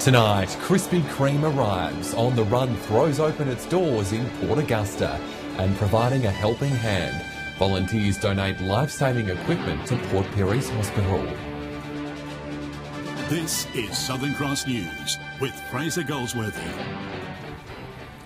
Tonight, Krispy Kreme arrives. On the Run throws open its doors in Port Augusta and providing a helping hand. Volunteers donate life-saving equipment to Port Piries Hospital. This is Southern Cross News with FRASER Goldsworthy.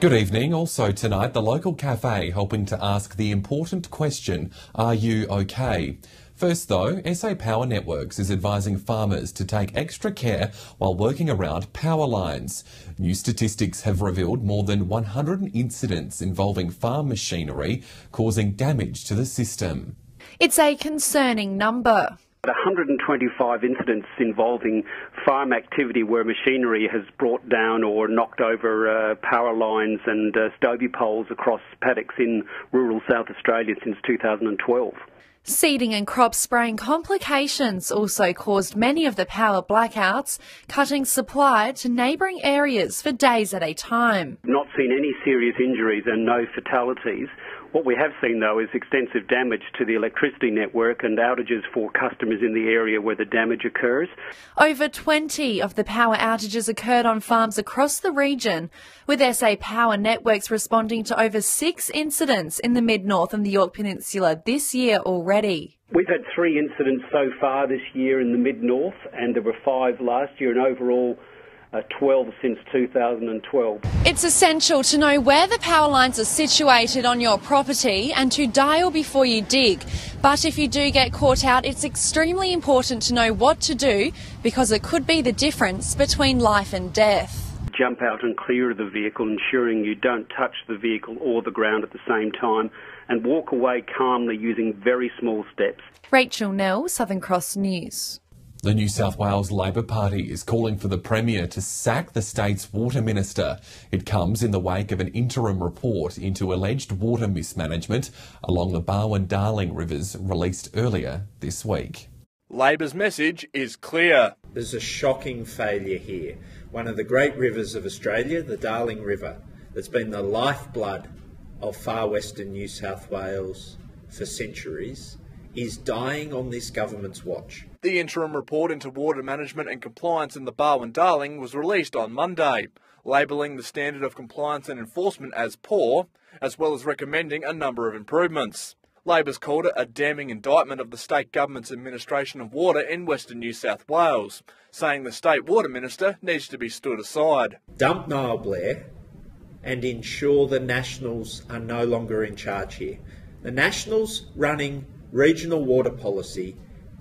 Good evening. Also tonight, the local cafe helping to ask the important question, are you okay? First though, SA Power Networks is advising farmers to take extra care while working around power lines. New statistics have revealed more than 100 incidents involving farm machinery causing damage to the system. It's a concerning number. 125 incidents involving farm activity where machinery has brought down or knocked over power lines and stovey poles across paddocks in rural South Australia since 2012. Seeding and crop spraying complications also caused many of the power blackouts, cutting supply to neighbouring areas for days at a time. Not seen any serious injuries and no fatalities. What we have seen, though, is extensive damage to the electricity network and outages for customers in the area where the damage occurs. Over 20 of the power outages occurred on farms across the region, with SA Power Networks responding to over 6 incidents in the Mid-North and the Yorke Peninsula this year already. We've had 3 incidents so far this year in the Mid-North, and there were 5 last year, and overall 12 since 2012. It's essential to know where the power lines are situated on your property and to dial before you dig. But if you do get caught out, it's extremely important to know what to do because it could be the difference between life and death. Jump out and clear of the vehicle, ensuring you don't touch the vehicle or the ground at the same time, and walk away calmly using very small steps. Rachel Nell, Southern Cross News. The New South Wales Labor Party is calling for the Premier to sack the state's water minister. It comes in the wake of an interim report into alleged water mismanagement along the Barwon-Darling rivers released earlier this week. Labor's message is clear. There's a shocking failure here. One of the great rivers of Australia, the Darling River, that's been the lifeblood of far western New South Wales for centuries, is dying on this government's watch. The interim report into water management and compliance in the Barwon-Darling was released on Monday, labelling the standard of compliance and enforcement as poor, as well as recommending a number of improvements. Labor's called it a damning indictment of the state government's administration of water in Western New South Wales, saying the state water minister needs to be stood aside. Dump Niall Blair and ensure the Nationals are no longer in charge here. The Nationals running regional water policy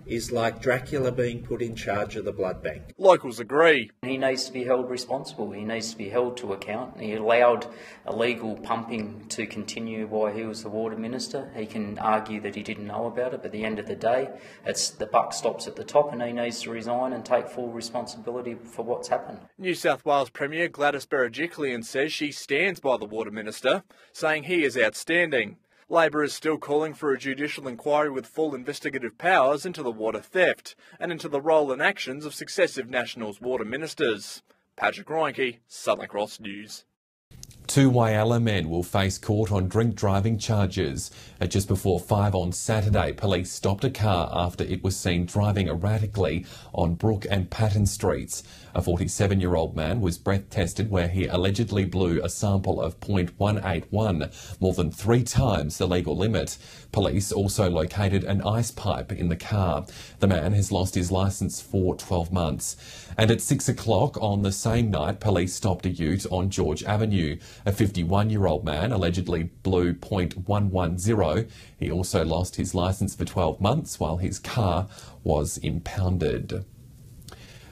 is like Dracula being put in charge of the blood bank. Locals agree. He needs to be held responsible. He needs to be held to account. He allowed illegal pumping to continue while he was the water minister. He can argue that he didn't know about it, but at the end of the day, the buck stops at the top and he needs to resign and take full responsibility for what's happened. New South Wales Premier Gladys Berejiklian says she stands by the water minister, saying he is outstanding. Labor is still calling for a judicial inquiry with full investigative powers into the water theft and into the role and actions of successive Nationals water ministers. Patrick Reinke, Southern Cross News. 2 Whyalla men will face court on drink driving charges. At just before 5 on Saturday, police stopped a car after it was seen driving erratically on Brook and Patton Streets. A 47-year-old man was breath tested where he allegedly blew a sample of .181, more than 3 times the legal limit. Police also located an ice pipe in the car. The man has lost his licence for 12 months. And at 6 o'clock on the same night, police stopped a ute on George Avenue. A 51-year-old man allegedly blew .110. He also lost his licence for 12 months while his car was impounded.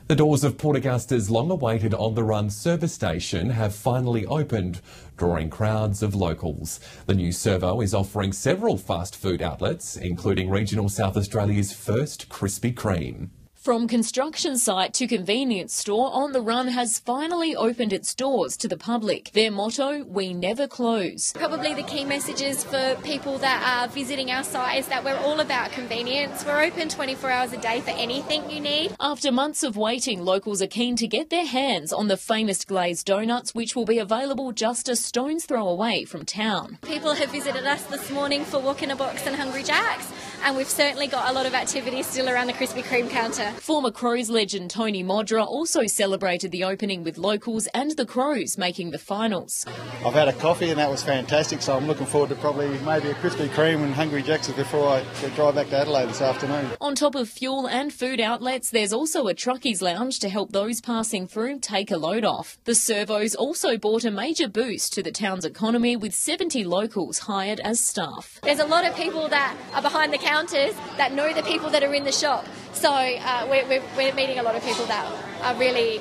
The doors of Port Augusta's long-awaited on-the-run service station have finally opened, drawing crowds of locals. The new servo is offering several fast food outlets, including regional South Australia's first Krispy Kreme. From construction site to convenience store, On the Run has finally opened its doors to the public. Their motto, we never close. Probably the key messages for people that are visiting our site is that we're all about convenience. We're open 24 hours a day for anything you need. After months of waiting, locals are keen to get their hands on the famous glazed donuts, which will be available just a stone's throw away from town. People have visited us this morning for Walk in a Box and Hungry Jacks. and we've certainly got a lot of activity still around the Krispy Kreme counter. Former Crows legend Tony Modra also celebrated the opening with locals and the Crows making the finals. I've had a coffee and that was fantastic, so I'm looking forward to probably maybe a Krispy Kreme and Hungry Jack's before I drive back to Adelaide this afternoon. On top of fuel and food outlets, there's also a truckies lounge to help those passing through take a load off. The servos also brought a major boost to the town's economy with 70 locals hired as staff. There's a lot of people that are behind the counters that know the people that are in the shop. So we're meeting a lot of people that are really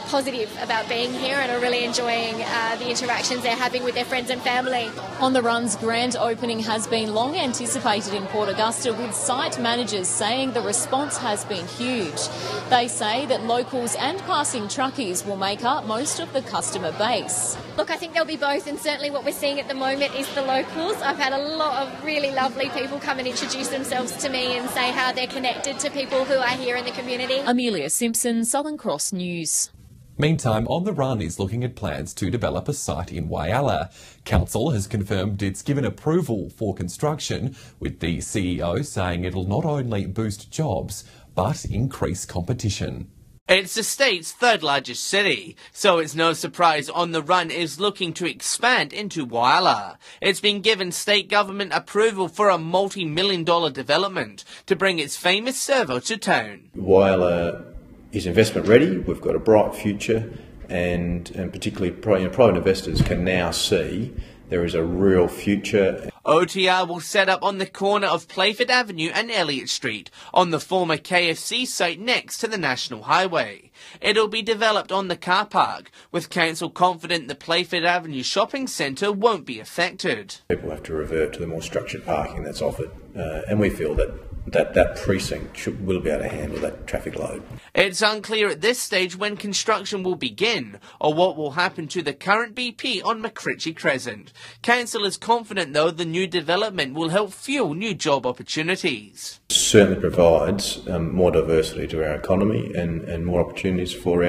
positive about being here and are really enjoying the interactions they're having with their friends and family. On the Run's grand opening has been long anticipated in Port Augusta, with site managers saying the response has been huge. They say that locals and passing truckies will make up most of the customer base. Look, I think there'll be both, and certainly what we're seeing at the moment is the locals. I've had a lot of really lovely people come and introduce themselves to me and say how they're connected to people who are here in the community. Amelia Simpson, Southern Cross News. Meantime, On the Run is looking at plans to develop a site in Whyalla. Council has confirmed it's given approval for construction, with the CEO saying it'll not only boost jobs, but increase competition. It's the state's third largest city, so it's no surprise On the Run is looking to expand into Whyalla. It's been given state government approval for a multi-million-dollar development to bring its famous servo to town. Whyalla is investment ready. We've got a bright future, and particularly private investors can now see there is a real future. OTR will set up on the corner of Playford Avenue and Elliott Street, on the former KFC site next to the National Highway. It'll be developed on the car park, with council confident the Playford Avenue shopping centre won't be affected. People have to revert to the more structured parking that's offered, and we feel that precinct will be able to handle that traffic load. It's unclear at this stage when construction will begin or what will happen to the current BP on McCritchie Crescent. Council is confident, though, the new development will help fuel new job opportunities. It certainly provides more diversity to our economy and more opportunities for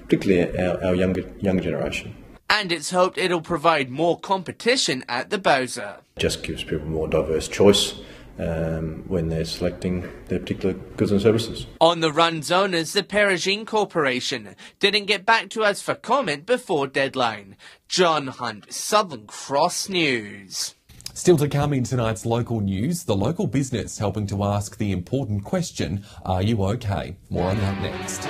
particularly our younger generation. And it's hoped it'll provide more competition at the Bowser. It just gives people more diverse choice when they're selecting their particular goods and services. On the Run's owners, the Perugine Corporation, didn't get back to us for comment before deadline. John Hunt, Southern Cross News. Still to come in tonight's local news, the local business helping to ask the important question, are you okay? More on that next.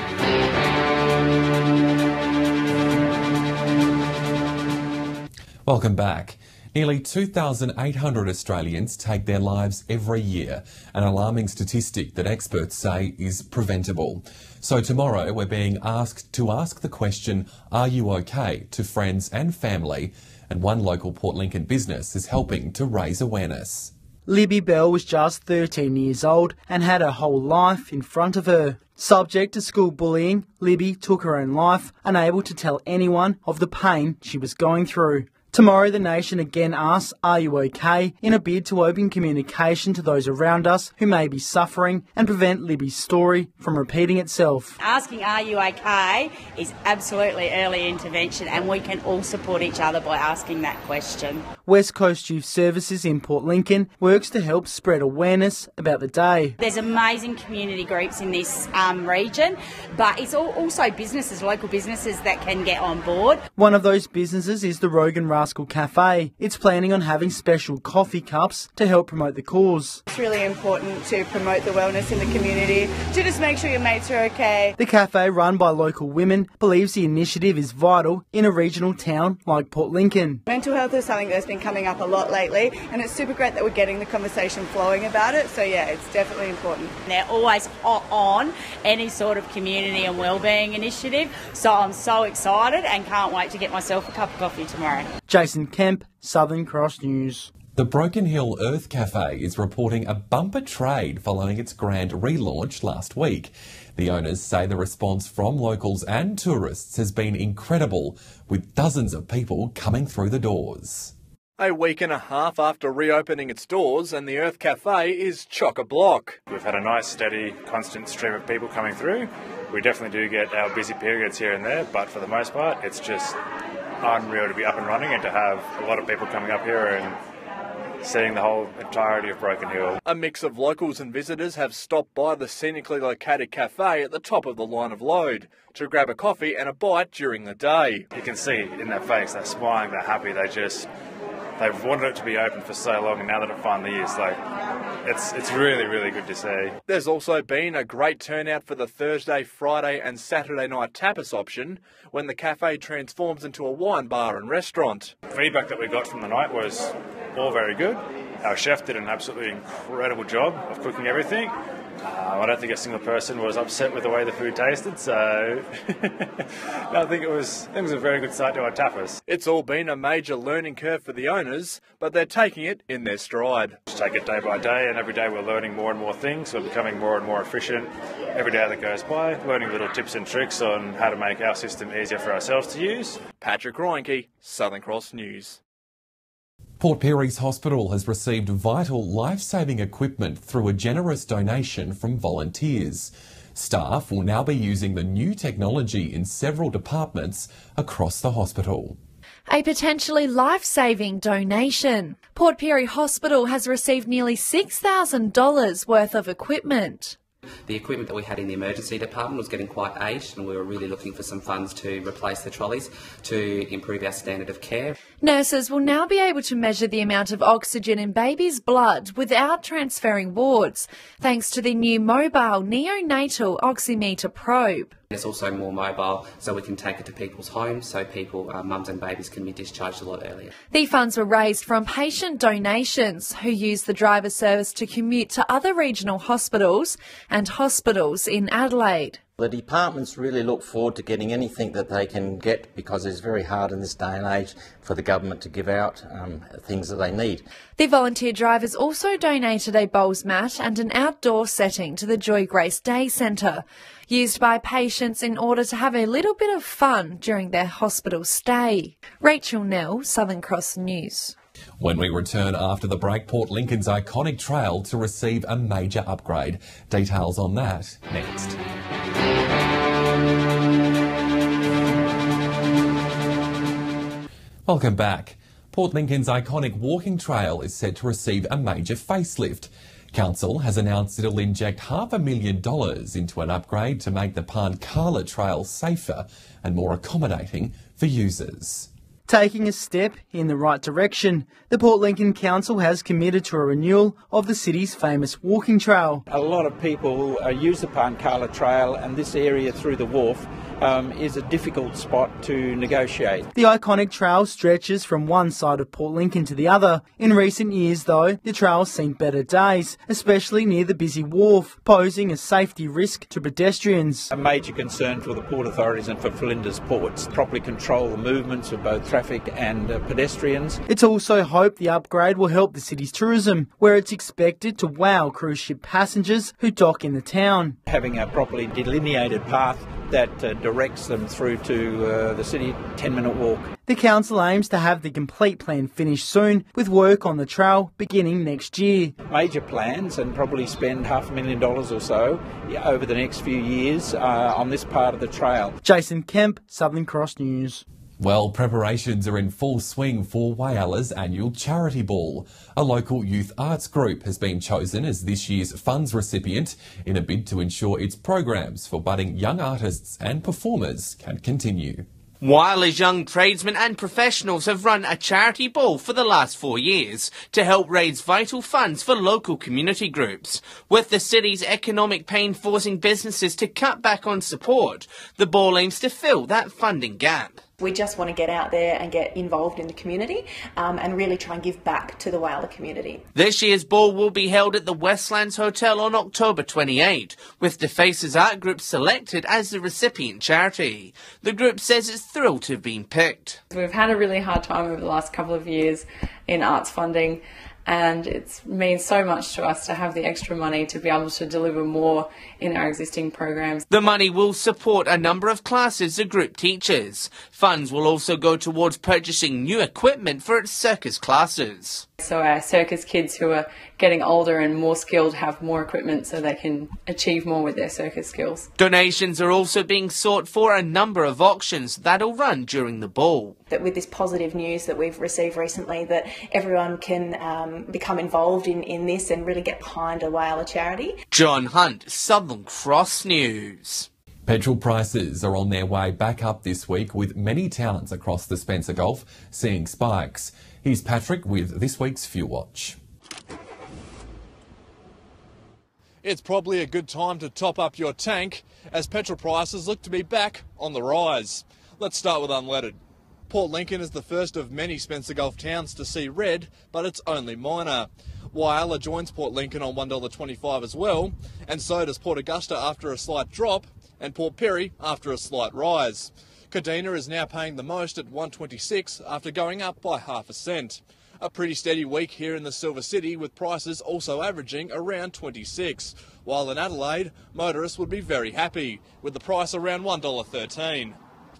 Welcome back. Nearly 2,800 Australians take their lives every year, an alarming statistic that experts say is preventable. So tomorrow we're being asked to ask the question, are you okay, to friends and family, and one local Port Lincoln business is helping to raise awareness. Libby Bell was just 13 years old and had her whole life in front of her. Subject to school bullying, Libby took her own life, unable to tell anyone of the pain she was going through. Tomorrow the nation again asks, are you okay, in a bid to open communication to those around us who may be suffering and prevent Libby's story from repeating itself. Asking are you okay is absolutely early intervention, and we can all support each other by asking that question. West Coast Youth Services in Port Lincoln works to help spread awareness about the day. There's amazing community groups in this region, but it's also businesses, local businesses that can get on board. One of those businesses is the Rogan Rascal Cafe. It's planning on having special coffee cups to help promote the cause. It's really important to promote the wellness in the community, to just make sure your mates are okay. The cafe, run by local women, believes the initiative is vital in a regional town like Port Lincoln. Mental health is something that's been coming up a lot lately, and it's super great that we're getting the conversation flowing about it, so yeah, it's definitely important. They're always on any sort of community and wellbeing initiative, so I'm so excited and can't wait to get myself a cup of coffee tomorrow. Jason Kemp, Southern Cross News. The Broken Hill Earth Cafe is reporting a bumper trade following its grand relaunch last week. The owners say the response from locals and tourists has been incredible, with dozens of people coming through the doors. A week and a half after reopening its doors, and the Earth Cafe is chock-a-block. We've had a nice, steady, constant stream of people coming through. We definitely do get our busy periods here and there, but for the most part, it's just unreal to be up and running and to have a lot of people coming up here and seeing the whole entirety of Broken Hill. A mix of locals and visitors have stopped by the scenically located cafe at the top of the line of load to grab a coffee and a bite during the day. You can see in their face, they're smiling, they're happy, they've wanted it to be open for so long, and now that it finally is, it's really, really good to see. There's also been a great turnout for the Thursday, Friday and Saturday night tapas option when the cafe transforms into a wine bar and restaurant. Feedback that we got from the night was all very good. Our chef did an absolutely incredible job of cooking everything. I don't think a single person was upset with the way the food tasted, so I think it was a very good start to our tapas. It's all been a major learning curve for the owners, but they're taking it in their stride. Just take it day by day, and every day we're learning more and more things. We're becoming more and more efficient every day that goes by, learning little tips and tricks on how to make our system easier for ourselves to use. Patrick Reinke, Southern Cross News. Port Perry's hospital has received vital life-saving equipment through a generous donation from volunteers. Staff will now be using the new technology in several departments across the hospital. A potentially life-saving donation. Port Pirie Hospital has received nearly $6,000 worth of equipment. The equipment that we had in the emergency department was getting quite aged, and we were really looking for some funds to replace the trolleys to improve our standard of care. Nurses will now be able to measure the amount of oxygen in babies' blood without transferring wards, thanks to the new mobile neonatal oximeter probe. It's also more mobile, so we can take it to people's homes, so people, mums and babies, can be discharged a lot earlier. The funds were raised from patient donations who use the driver service to commute to other regional hospitals and hospitals in Adelaide. The departments really look forward to getting anything that they can get, because it's very hard in this day and age for the government to give out things that they need. The volunteer drivers also donated a bowls mat and an outdoor setting to the Joy Grace Day Centre, used by patients in order to have a little bit of fun during their hospital stay. Rachel Nell, Southern Cross News. When we return after the break, Port Lincoln's iconic trail to receive a major upgrade. Details on that next. Welcome back. Port Lincoln's iconic walking trail is set to receive a major facelift. Council has announced it'll inject $500,000 into an upgrade to make the Pankala Trail safer and more accommodating for users. Taking a step in the right direction, the Port Lincoln Council has committed to a renewal of the city's famous walking trail. A lot of people use the Pankala Trail, and this area through the wharf is a difficult spot to negotiate. The iconic trail stretches from one side of Port Lincoln to the other. In recent years, though, the trail's seen better days, especially near the busy wharf, posing a safety risk to pedestrians. A major concern for the port authorities and for Flinders Ports, properly control the movements of both traffic and pedestrians. It's also hoped the upgrade will help the city's tourism, where it's expected to wow cruise ship passengers who dock in the town. Having a properly delineated path that directs them through to the city, 10-minute walk. The council aims to have the complete plan finished soon, with work on the trail beginning next year. Major plans, and probably spend $500,000 or so over the next few years on this part of the trail. Jason Kemp, Southern Cross News. Well, preparations are in full swing for Whyala's annual charity ball. A local youth arts group has been chosen as this year's funds recipient in a bid to ensure its programs for budding young artists and performers can continue. Whyala's young tradesmen and professionals have run a charity ball for the last 4 years to help raise vital funds for local community groups. With the city's economic pain forcing businesses to cut back on support, the ball aims to fill that funding gap. We just want to get out there and get involved in the community and really try and give back to the Whyala community. This year's ball will be held at the Westlands Hotel on October 28, with the Faces Art Group selected as the recipient charity. The group says it's thrilled to have been picked. We've had a really hard time over the last couple of years in arts funding, and it means so much to us to have the extra money to be able to deliver more in our existing programs. The money will support a number of classes the group teaches. Funds will also go towards purchasing new equipment for its circus classes. So our circus kids who are getting older and more skilled have more equipment so they can achieve more with their circus skills. Donations are also being sought for a number of auctions that'll run during the ball. That with this positive news that we've received recently, that everyone can become involved in this and really get behind a whaler charity. John Hunt, Southern Cross News. Petrol prices are on their way back up this week, with many towns across the Spencer Gulf seeing spikes. Here's Patrick with this week's Fuel Watch. It's probably a good time to top up your tank as petrol prices look to be back on the rise. Let's start with unleaded. Port Lincoln is the first of many Spencer Gulf towns to see red, but it's only minor. Whyalla joins Port Lincoln on $1.25 as well, and so does Port Augusta after a slight drop, and Port Pirie after a slight rise. Kadina is now paying the most at $1.26 after going up by half a cent. A pretty steady week here in the Silver City, with prices also averaging around 26, while in Adelaide, motorists would be very happy, with the price around $1.13.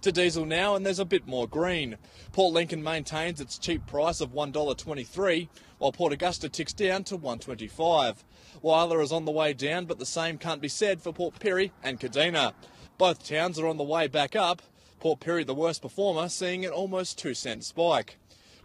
To diesel now, and there's a bit more green. Port Lincoln maintains its cheap price of $1.23, while Port Augusta ticks down to $1.25. Whyalla is on the way down, but the same can't be said for Port Pirie and Kadina. Both towns are on the way back up, Port Pirie the worst performer, seeing an almost 2-cent spike.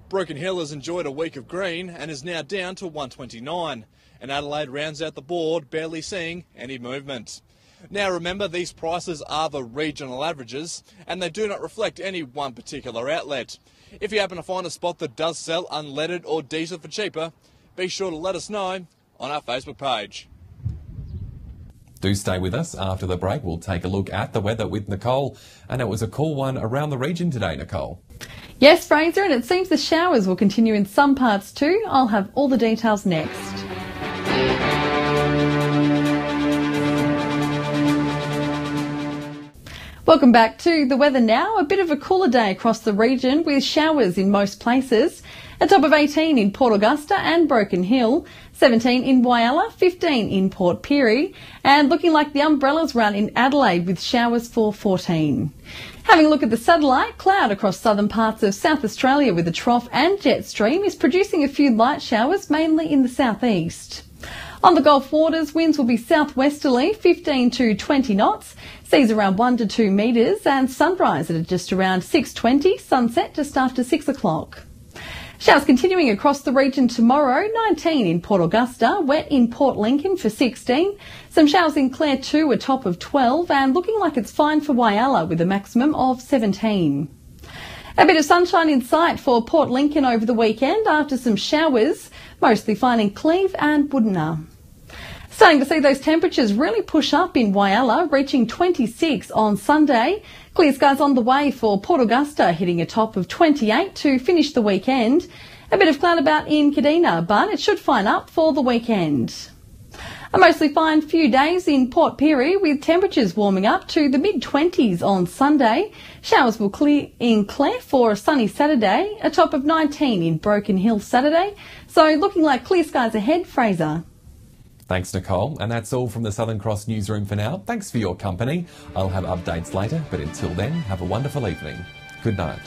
Broken Hill has enjoyed a week of green and is now down to $1.29, and Adelaide rounds out the board, barely seeing any movement. Now remember, these prices are the regional averages, and they do not reflect any one particular outlet. If you happen to find a spot that does sell unleaded or diesel for cheaper, be sure to let us know on our Facebook page. Do stay with us. After the break, we'll take a look at the weather with Nicole. And it was a cool one around the region today, Nicole. Yes, Fraser, and it seems the showers will continue in some parts too. I'll have all the details next. Welcome back to the weather now. A bit of a cooler day across the region with showers in most places. A top of 18 in Port Augusta and Broken Hill, 17 in Whyalla, 15 in Port Pirie, and looking like the umbrellas run in Adelaide with showers for 14. Having a look at the satellite, cloud across southern parts of South Australia with a trough and jet stream is producing a few light showers, mainly in the southeast. On the Gulf waters, winds will be southwesterly, 15 to 20 knots, seas around 1 to 2 metres, and sunrise at just around 6:20, sunset just after 6 o'clock. Showers continuing across the region tomorrow, 19 in Port Augusta, wet in Port Lincoln for 16, some showers in Clare too, a top of 12, and looking like it's fine for Whyalla with a maximum of 17. A bit of sunshine in sight for Port Lincoln over the weekend after some showers, mostly fine in Cleve and Woodena. Starting to see those temperatures really push up in Whyalla, reaching 26 on Sunday. Clear skies on the way for Port Augusta, hitting a top of 28 to finish the weekend. A bit of cloud about in Kadina, but it should fine up for the weekend. A mostly fine few days in Port Pirie, with temperatures warming up to the mid-20s on Sunday. Showers will clear in Clare for a sunny Saturday, a top of 19 in Broken Hill Saturday. So looking like clear skies ahead, Fraser. Thanks, Nicole. And that's all from the Southern Cross newsroom for now. Thanks for your company. I'll have updates later, but until then, have a wonderful evening. Good night.